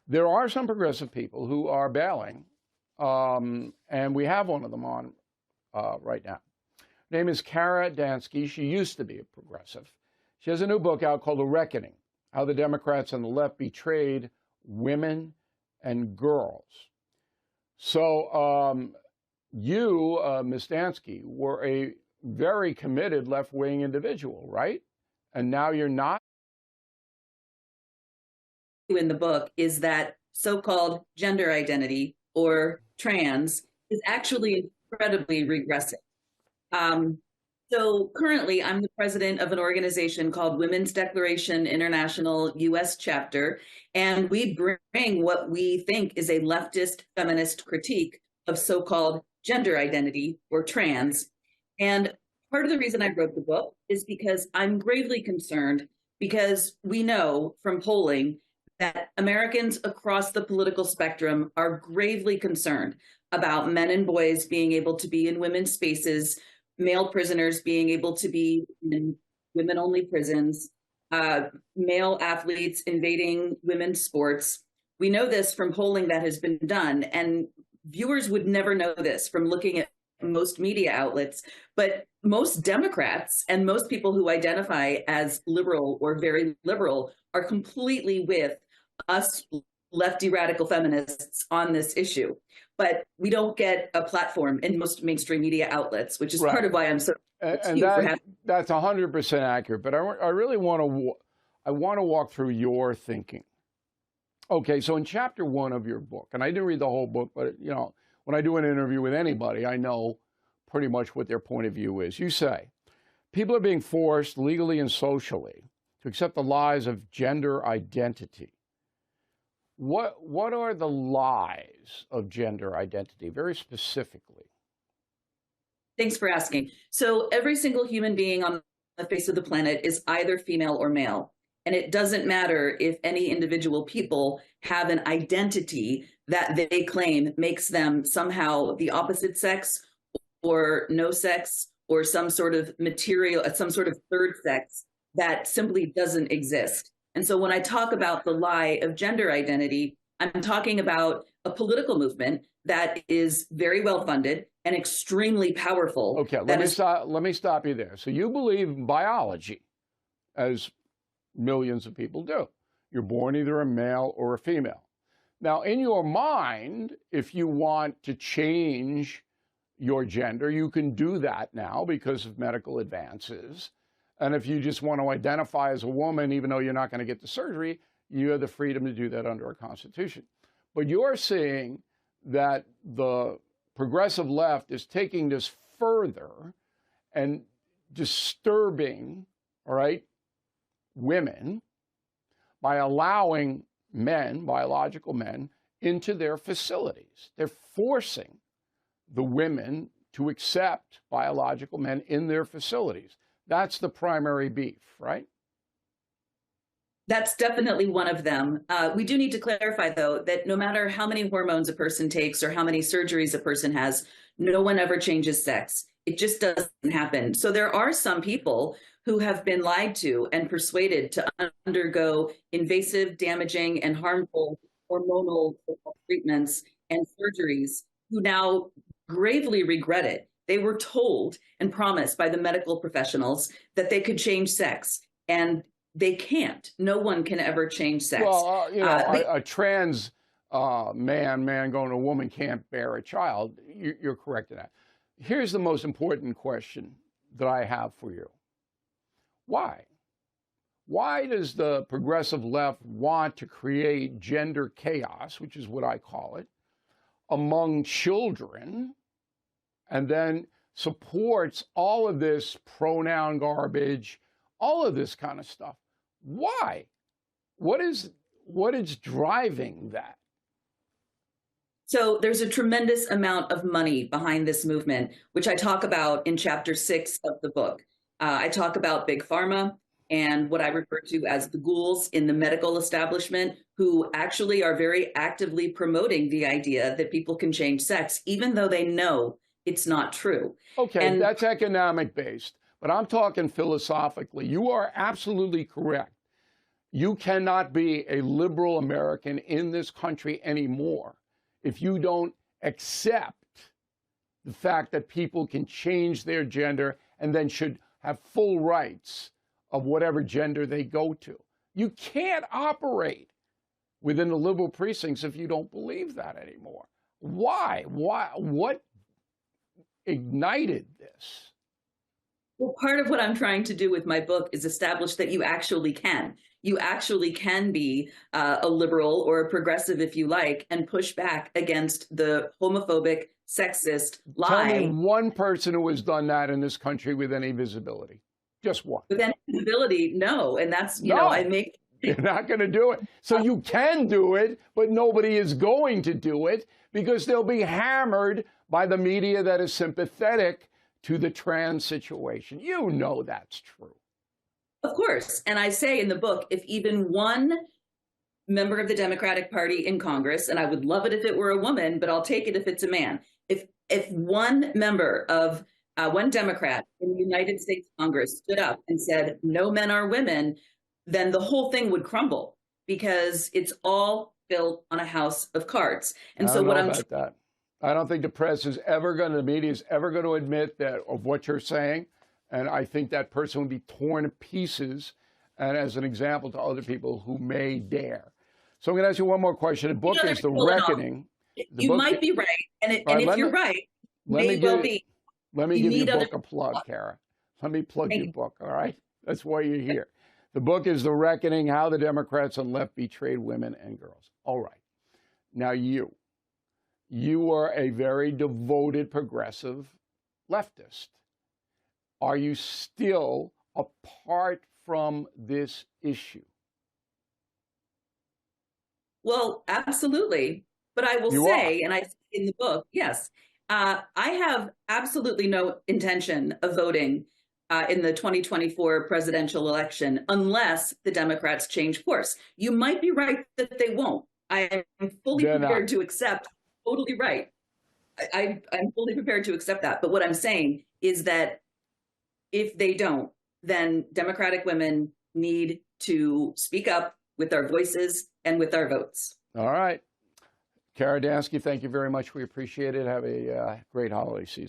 There are some progressive people who are bailing, and we have one of them on right now. Her name is Kara Dansky. She used to be a progressive. She has a new book out called The Reckoning: How the Democrats and the Left Betrayed Women and Girls. So you, Ms. Dansky, were a very committed left-wing individual, right? And now you're not? In the book is that so-called gender identity or trans is actually incredibly regressive. So currently, I'm the president of an organization called Women's Declaration International US Chapter, and we bring what we think is a leftist feminist critique of so-called gender identity or trans. And part of the reason I wrote the book is because I'm gravely concerned, because we know from polling that Americans across the political spectrum are gravely concerned about men and boys being able to be in women's spaces, male prisoners being able to be in women-only prisons, male athletes invading women's sports. We know this from polling that has been done, and viewers would never know this from looking at most media outlets, but most Democrats and most people who identify as liberal or very liberal are completely with us lefty radical feminists on this issue. But we don't get a platform in most mainstream media outlets, which is part of why I'm so. And that's 100% accurate. But I really want to walk through your thinking. Okay, so in chapter 1 of your book, and I didn't read the whole book, but you know, when I do an interview with anybody, I know pretty much what their point of view is. You say, people are being forced legally and socially to accept the lies of gender identity. What are the lies of gender identity, very specifically? Thanks for asking. So every single human being on the face of the planet is either female or male. And it doesn't matter if any individual people have an identity that they claim makes them somehow the opposite sex or no sex or some sort of material, some sort of third sex that simply doesn't exist. And so when I talk about the lie of gender identity, I'm talking about a political movement that is very well funded and extremely powerful. Okay, let me stop you there. So you believe in biology, as millions of people do. You're born either a male or a female. Now, in your mind, if you want to change your gender, you can do that now because of medical advances. And if you just want to identify as a woman, even though you're not going to get the surgery, you have the freedom to do that under our Constitution. But you're saying that the progressive left is taking this further and disturbing, all right, women by allowing men, biological men, into their facilities. They're forcing the women to accept biological men in their facilities. That's the primary beef, right? That's definitely one of them. We do need to clarify, though, that no matter how many hormones a person takes or how many surgeries a person has, no one ever changes sex. It just doesn't happen. So there are some people who have been lied to and persuaded to undergo invasive, damaging, and harmful hormonal treatments and surgeries who now gravely regret it. They were told and promised by the medical professionals that they could change sex, and they can't. No one can ever change sex. Well, you know, a trans man going to a woman can't bear a child. You're correct in that. Here's the most important question that I have for you. Why? Why does the progressive left want to create gender chaos, which is what I call it, among children, and then supports all of this pronoun garbage, all of this kind of stuff? Why? What is driving that? So there's a tremendous amount of money behind this movement, which I talk about in chapter 6 of the book. I talk about Big Pharma and what I refer to as the ghouls in the medical establishment, who actually are very actively promoting the idea that people can change sex, even though they know it's not true. Okay, and that's economic based, but I'm talking philosophically. You are absolutely correct. You cannot be a liberal American in this country anymore if you don't accept the fact that people can change their gender and then should have full rights of whatever gender they go to. You can't operate within the liberal precincts if you don't believe that anymore. Why? What ignited this? Well, part of what I'm trying to do with my book is establish that you actually can. You actually can be a liberal or a progressive, if you like, and push back against the homophobic, sexist lie. Tell me one person who has done that in this country with any visibility. Just one. With any visibility, no. And that's, you know, I make... You're not going to do it. So you can do it, but nobody is going to do it because they'll be hammered by the media that is sympathetic to the trans situation. You know that's true. Of course. And I say in the book, if even one member of the Democratic Party in Congress, and I would love it if it were a woman, but I'll take it if it's a man. If one member of one Democrat in the United States Congress stood up and said, no men are women, then the whole thing would crumble because it's all built on a house of cards. And so what I'm about that. I don't think the press is ever going to, the media is ever going to admit that of what you're saying. And I think that person would be torn to pieces and as an example to other people who may dare. So I'm going to ask you one more question. The book is The Reckoning. You might be right. And if you're right, may well be. Let me give your book a plug, Kara. Let me plug your book, all right? That's why you're here. The book is The Reckoning, How the Democrats and Left Betrayed Women and Girls. All right. Now you are a very devoted progressive leftist. Are you still apart from this issue? Well, absolutely. But I will say, and I say in the book, yes, I have absolutely no intention of voting in the 2024 presidential election unless the Democrats change course. You might be right that they won't. I am fully prepared to accept, totally right. I'm fully prepared to accept that. But what I'm saying is that if they don't, then Democratic women need to speak up with our voices and with our votes. All right. Kara Dansky, thank you very much. We appreciate it. Have a great holiday season.